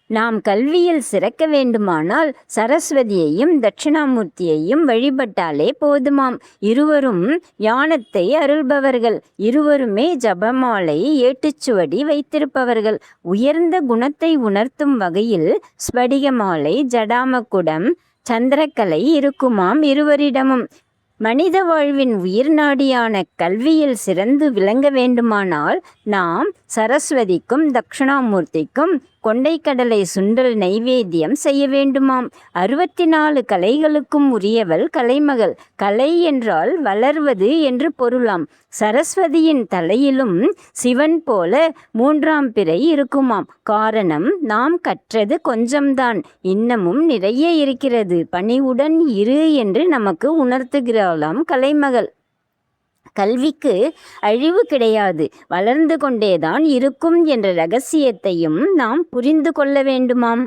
நாம் கல்வியில் சிறக்க வேண்டுமானால் சரஸ்வதியையும் தட்சிணாமூர்த்தியையும் வழிபட்டாலே போதுமாம். இருவரும் ஞானத்தை அருள்பவர்கள். இருவருமே ஜபமாலை ஏட்டுச்சுவடி வைத்திருப்பவர்கள். உயர்ந்த குணத்தை உணர்த்தும் வகையில் ஸ்படிகமாலை, ஜடாமகுடம், சந்திரக்கலை இருக்குமாம் இருவரிடமும். மனித வாழ்வின் உயிர் நாடியான கல்வியில் சிறந்து விளங்க வேண்டுமானால் நாம் சரஸ்வதிக்கும் தட்சிணாமூர்த்திக்கும் கொண்டைக்கடலை சுண்டல் நைவேத்தியம் செய்ய வேண்டுமாம். 64 கலைகளுக்கும் உரியவள் கலைமகள். கலை என்றால் வளர்வது என்று பொருளாம். சரஸ்வதியின் தலையிலும் சிவன் போல 3ஆம் பிறை இருக்குமாம். காரணம், நாம் கற்றது கொஞ்சம்தான், இன்னமும் நிறைய இருக்கிறது, பணிவுடன் இரு என்று நமக்கு உணர்த்துகிறாளாம் கலைமகள். கல்விக்கு அழிவு கிடையாது, வளர்ந்து கொண்டேதான் இருக்கும் என்ற இரகசியத்தையும் நாம் புரிந்து கொள்ள வேண்டுமாம்.